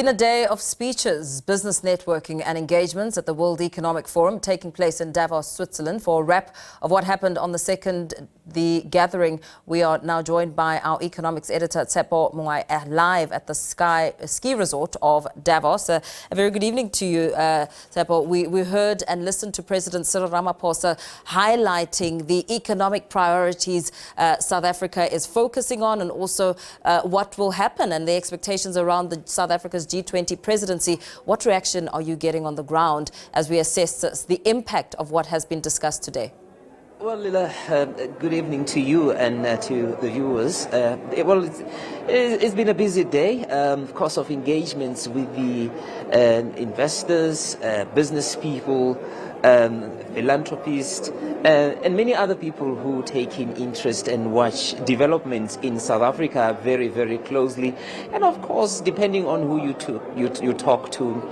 In a day of speeches, business networking and engagements at the World Economic Forum taking place in Davos, Switzerland. For a wrap of what happened on the gathering, we are now joined by our economics editor, Tshepo Mongoai, live at the ski resort of Davos. A very good evening to you, Tshepo. We heard and listened to President Cyril Ramaphosa highlighting the economic priorities South Africa is focusing on, and also what will happen and the expectations around South Africa's G20 presidency. What reaction are you getting on the ground as we assess the impact of what has been discussed today? Well, Lila, good evening to you and to the viewers. It's been a busy day, of course, of engagements with the investors, business people, philanthropists, and many other people who take in interest and watch developments in South Africa very, very closely. And of course, depending on who you talk to,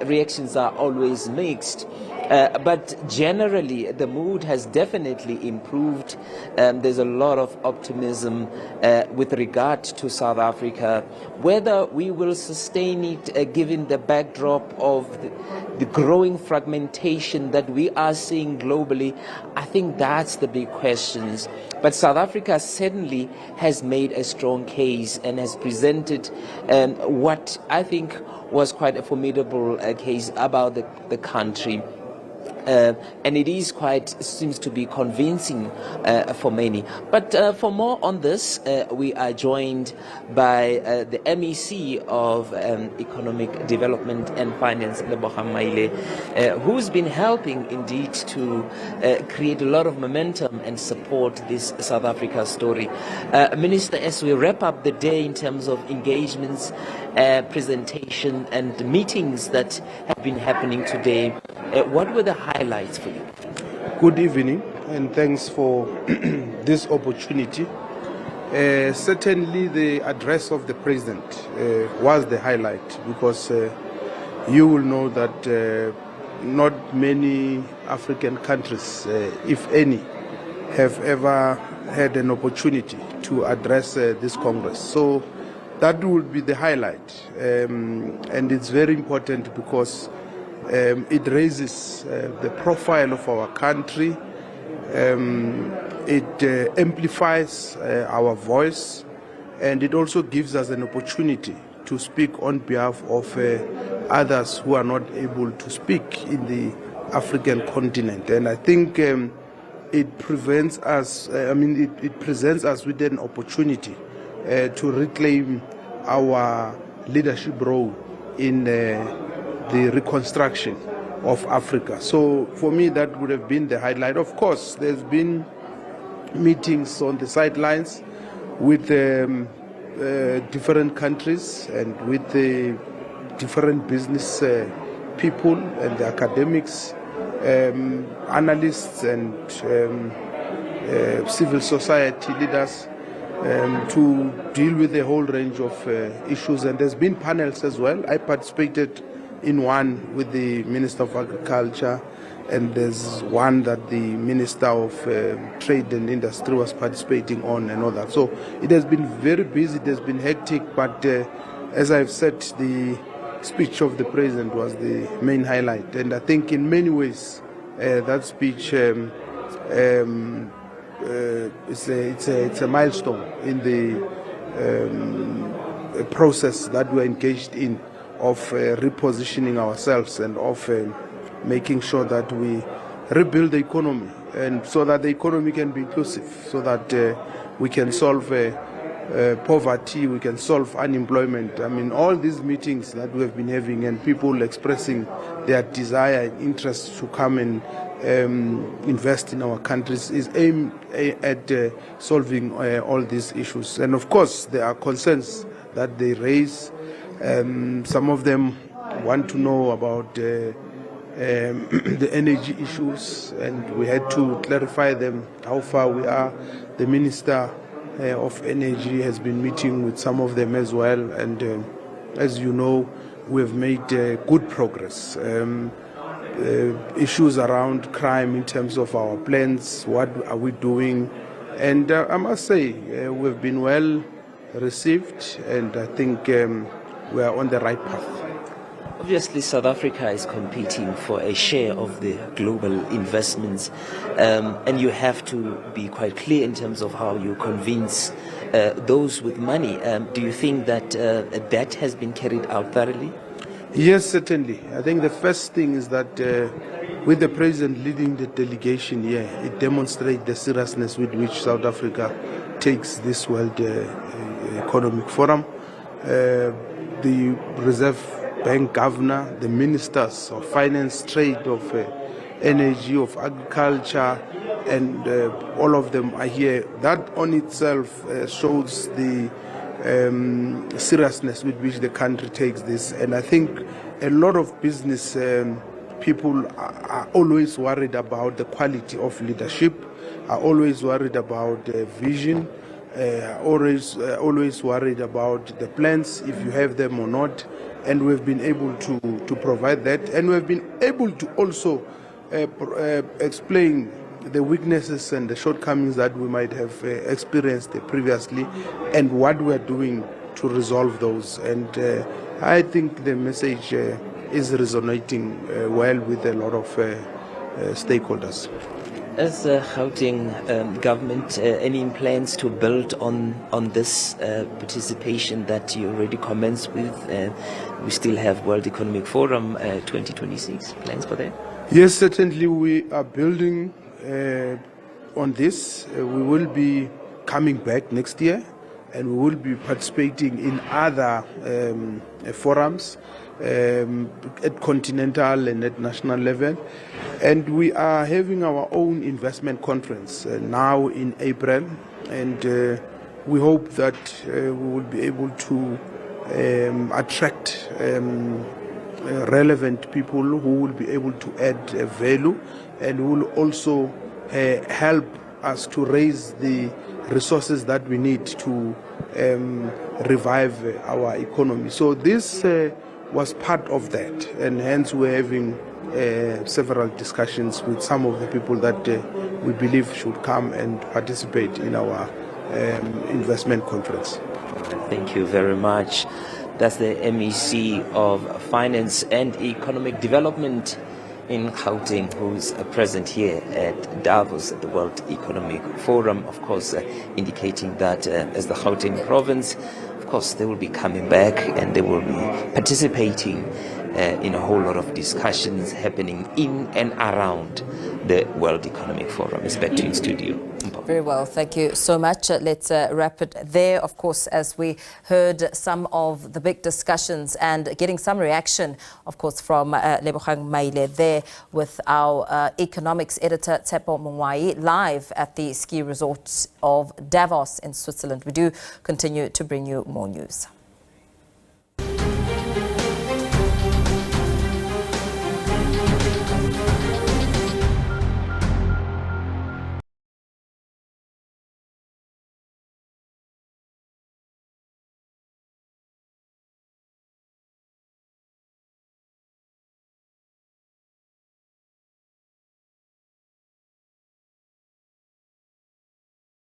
reactions are always mixed. But generally, the mood has definitely improved. There's a lot of optimism with regard to South Africa. Whether we will sustain it given the backdrop of the growing fragmentation that we are seeing globally, I think that's the big questions. But South Africa certainly has made a strong case and has presented what I think was quite a formidable case about the country. And it seems to be convincing for many. But for more on this, we are joined by the MEC of Economic Development and Finance, Lebogang Maile, who's been helping indeed to create a lot of momentum and support this South Africa story. Minister, as we wrap up the day in terms of engagements, presentation and meetings that have been happening today, what were the highlights for you? Good evening, and thanks for this opportunity. Certainly the address of the president was the highlight, because you will know that not many African countries, if any, have ever had an opportunity to address this Congress. So that will be the highlight, and it's very important because it raises the profile of our country. It amplifies our voice, and it also gives us an opportunity to speak on behalf of others who are not able to speak in the African continent. And I think it presents us with an opportunity to reclaim our leadership role in the reconstruction of Africa. So for me, that would have been the highlight. Of course, there's been meetings on the sidelines with different countries and with the different business people and the academics, analysts and civil society leaders, to deal with a whole range of issues. And there's been panels as well. I participated in one with the Minister of Agriculture, and there's one that the Minister of Trade and Industry was participating on, and all that. So it has been very busy, it has been hectic, but as I've said, the speech of the President was the main highlight. And I think in many ways that speech it's a milestone in the process that we're engaged in of repositioning ourselves and of making sure that we rebuild the economy, and so that the economy can be inclusive, so that we can solve poverty, we can solve unemployment. I mean, all these meetings that we have been having and people expressing their desire and interest to come and invest in our countries is aimed at solving all these issues. And of course, there are concerns that they raise. Some of them want to know about the energy issues, and we had to clarify them how far we are. The Minister of Energy has been meeting with some of them as well, and as you know, we have made good progress. Issues around crime in terms of our plans, what are we doing, and I must say we've been well received, and I think we are on the right path. Obviously, South Africa is competing for a share of the global investments, and you have to be quite clear in terms of how you convince those with money. Do you think that that has been carried out thoroughly? Yes, certainly. I think the first thing is that with the president leading the delegation here, it demonstrates the seriousness with which South Africa takes this World Economic Forum. The Reserve Bank governor, the ministers of finance, trade, of energy, of agriculture, and all of them are here. That on itself shows the seriousness with which the country takes this. And I think a lot of business people are always worried about the quality of leadership, are always worried about vision, always worried about the plans, if you have them or not. And we've been able to provide that. And we've been able to also explain the weaknesses and the shortcomings that we might have experienced previously and what we're doing to resolve those. And I think the message is resonating well with a lot of stakeholders. As the Gauteng government, any plans to build on this participation that you already commenced with? We still have World Economic Forum 2026. Plans for that? Yes, certainly we are building on this. We will be coming back next year, and we will be participating in other forums at continental and at national level. And we are having our own investment conference now in April, and we hope that we will be able to attract relevant people who will be able to add value and will also help us to raise the resources that we need to revive our economy. So this was part of that, and hence we're having several discussions with some of the people that we believe should come and participate in our investment conference. Thank you very much. That's the MEC of Finance and Economic Development in Gauteng, who's present here at Davos at the World Economic Forum, of course, indicating that as the Gauteng province, of course, they will be coming back and they will be participating in a whole lot of discussions happening in and around the World Economic Forum. It's back to you in studio. Very well, thank you so much. Let's wrap it there. Of course, as we heard some of the big discussions and getting some reaction, of course, from Lebogang Maile there with our economics editor, Tshepo Mongoai, live at the ski resort of Davos in Switzerland. We do continue to bring you more news.